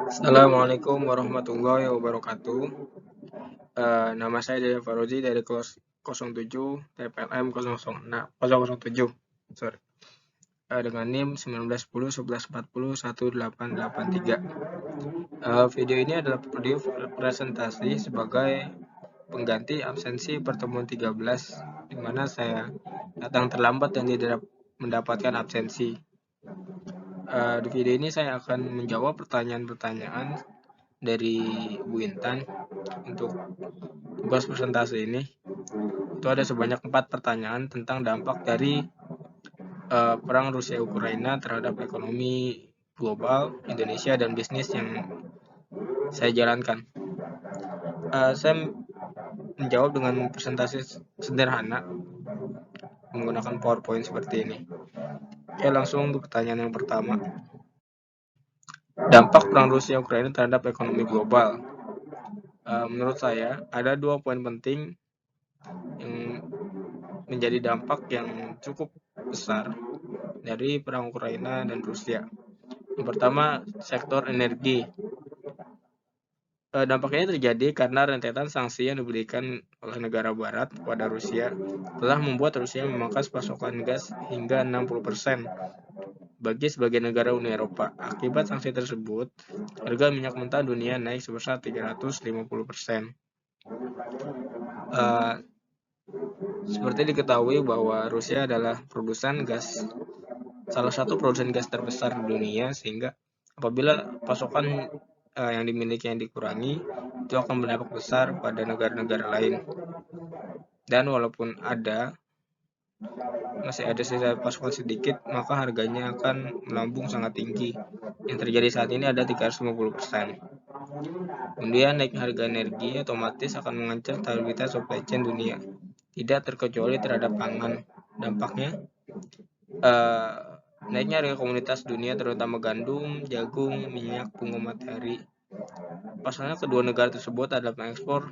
Assalamualaikum warahmatullahi wabarakatuh. Nama saya Dede Farozi dari kelas 07 TPLM 007. Sorry. Dengan NIM 1910 1140 1883. Video ini adalah video presentasi sebagai pengganti absensi pertemuan 13, di mana saya datang terlambat dan tidak mendapatkan absensi. Di video ini saya akan menjawab pertanyaan-pertanyaan dari Bu Intan untuk tugas presentasi ini. Itu ada sebanyak 4 pertanyaan tentang dampak dari perang Rusia Ukraina terhadap ekonomi global, Indonesia, dan bisnis yang saya jalankan. Saya menjawab dengan presentasi sederhana menggunakan PowerPoint seperti ini. Oke, langsung untuk pertanyaan yang pertama. Dampak perang Rusia Ukraina terhadap ekonomi global. Menurut saya ada 2 poin penting yang menjadi dampak yang cukup besar dari perang Ukraina dan Rusia. Yang pertama, sektor energi. Dampak ini terjadi karena rentetan sanksi yang diberikan oleh negara barat kepada Rusia telah membuat Rusia memangkas pasokan gas hingga 60% bagi sebagian negara Uni Eropa. Akibat sanksi tersebut, harga minyak mentah dunia naik sebesar 350%. Seperti diketahui bahwa Rusia adalah salah satu produsen gas terbesar di dunia, sehingga apabila pasokan yang dimiliki yang dikurangi, itu akan berdampak besar pada negara-negara lain. Dan walaupun masih ada sisa pasokan sedikit, maka harganya akan melambung sangat tinggi. Yang terjadi saat ini ada 350%. Kemudian naik harga energi otomatis akan mengancam stabilitas supply chain dunia, tidak terkecuali terhadap pangan. Dampaknya, naiknya harga komoditas dunia terutama gandum, jagung, minyak, bunga matahari. Pasalnya kedua negara tersebut adalah pengekspor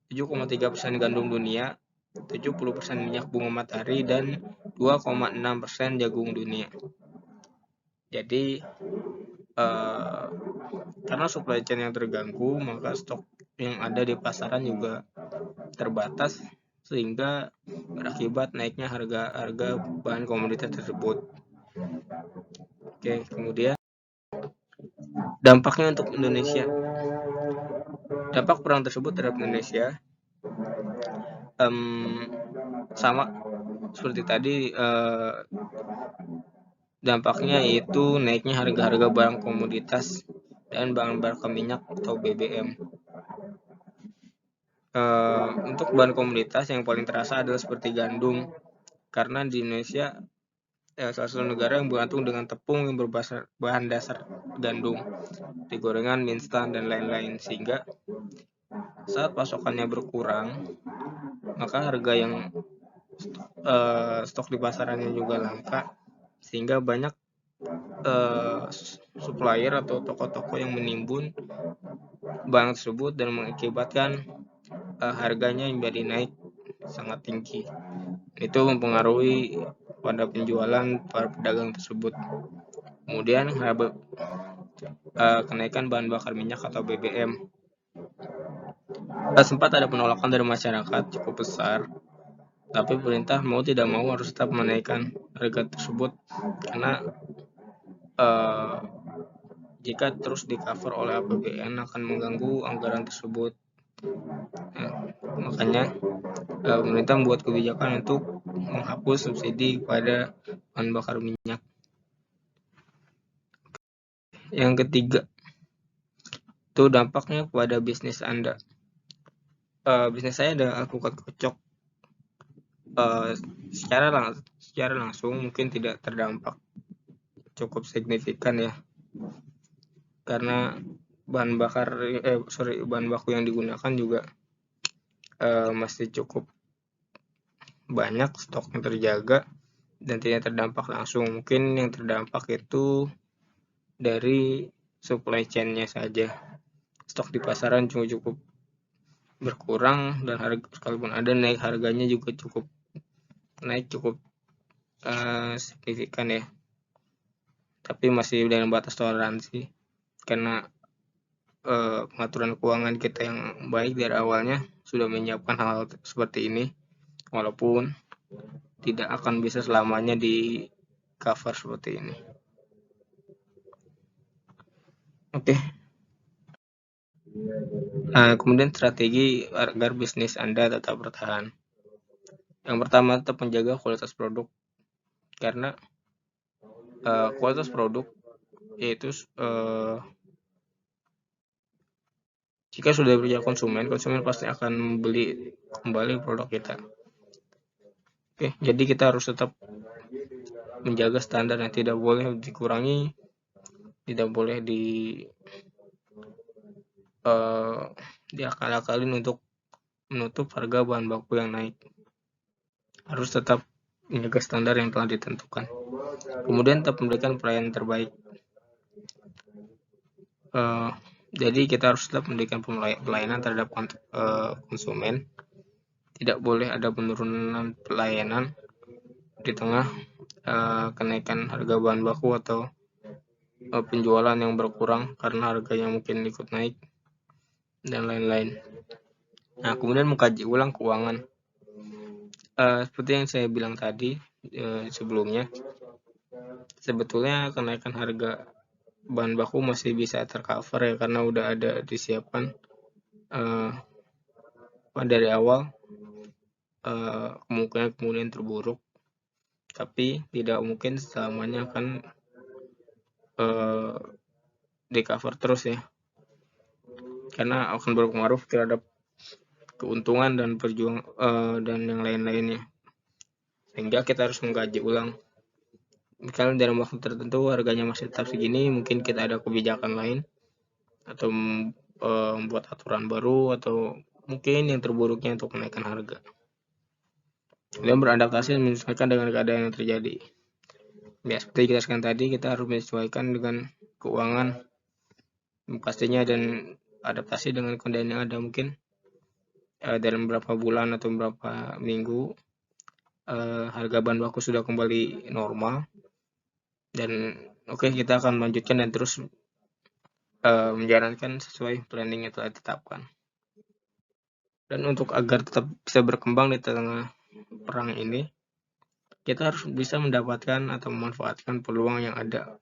7,3% gandum dunia, 70% minyak bunga matahari, dan 2,6% jagung dunia. Jadi karena supply chain yang terganggu, maka stok yang ada di pasaran juga terbatas, sehingga berakibat naiknya harga bahan komoditas tersebut. Oke, kemudian dampaknya untuk Indonesia. Dampak perang tersebut terhadap Indonesia sama seperti tadi, dampaknya yaitu naiknya harga-harga barang komoditas dan bahan bakar minyak atau BBM. Untuk bahan komoditas yang paling terasa adalah seperti gandum, karena di Indonesia salah satu negara yang bergantung dengan tepung yang berbahan dasar gandum, di gorengan, mie instan, dan lain-lain, sehingga saat pasokannya berkurang, maka harga yang stok di pasarannya juga langka, sehingga banyak supplier atau toko-toko yang menimbun barang tersebut dan mengakibatkan harganya menjadi naik sangat tinggi. Itu mempengaruhi pada penjualan para pedagang tersebut. Kemudian kenaikan bahan bakar minyak atau BBM. Sempat ada penolakan dari masyarakat cukup besar, tapi pemerintah mau tidak mau harus tetap menaikkan harga tersebut, karena jika terus di-cover oleh APBN akan mengganggu anggaran tersebut. Makanya pemerintah membuat kebijakan untuk menghapus subsidi pada bahan bakar minyak. Yang ketiga, itu dampaknya kepada bisnis Anda. Bisnis saya adalah alpukat kocok. Secara langsung mungkin tidak terdampak cukup signifikan ya, karena bahan baku yang digunakan juga masih cukup banyak, stoknya terjaga dan tidak terdampak langsung. Mungkin yang terdampak itu dari supply chain-nya saja. Stok di pasaran cukup berkurang, dan harga sekalipun ada naik, harganya juga cukup signifikan ya. tapi masih dengan batas toleransi, karena pengaturan keuangan kita yang baik dari awalnya sudah menyiapkan hal seperti ini, walaupun tidak akan bisa selamanya di cover seperti ini. Oke. Kemudian strategi agar bisnis Anda tetap bertahan. Yang pertama, tetap menjaga kualitas produk, karena kualitas produk yaitu jika sudah berjaya konsumen pasti akan membeli kembali produk kita. Oke, jadi kita harus tetap menjaga standar yang tidak boleh dikurangi, tidak boleh diakal-akalin untuk menutup harga bahan baku yang naik. Harus tetap menjaga standar yang telah ditentukan. Kemudian tetap memberikan pelayanan terbaik. Jadi kita harus tetap memberikan pelayanan terhadap konsumen. Tidak boleh ada penurunan pelayanan di tengah kenaikan harga bahan baku atau penjualan yang berkurang karena harganya mungkin ikut naik dan lain-lain. Nah, kemudian mengkaji ulang keuangan. Seperti yang saya bilang tadi sebelumnya, sebetulnya kenaikan harga bahan baku masih bisa tercover ya, karena udah ada disiapkan dari awal kemungkinan kemudian terburuk, tapi tidak mungkin selamanya akan di cover terus ya, karena akan berpengaruh terhadap keuntungan dan dan yang lain-lainnya, sehingga kita harus mengkaji ulang. Misalnya dalam waktu tertentu harganya masih tetap segini, mungkin kita ada kebijakan lain atau membuat aturan baru, atau mungkin yang terburuknya untuk menaikkan harga, dan beradaptasi menyesuaikan dengan keadaan yang terjadi. Ya, seperti kita sekarang tadi, kita harus menyesuaikan dengan keuangan pastinya dan adaptasi dengan kondisi yang ada. Mungkin dalam beberapa bulan atau beberapa minggu harga bahan baku sudah kembali normal, dan kita akan melanjutkan dan terus menjalankan sesuai planning yang telah ditetapkan. Dan untuk agar tetap bisa berkembang di tengah perang ini, kita harus bisa mendapatkan atau memanfaatkan peluang yang ada.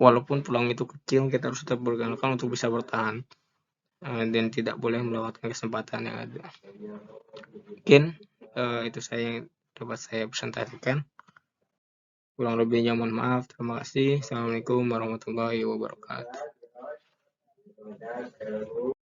Walaupun peluang itu kecil, kita harus tetap bergerak untuk bisa bertahan dan tidak boleh melewatkan kesempatan yang ada. Mungkin itu yang dapat saya presentasikan. Kurang lebihnya mohon maaf. Terima kasih. Assalamualaikum warahmatullahi wabarakatuh.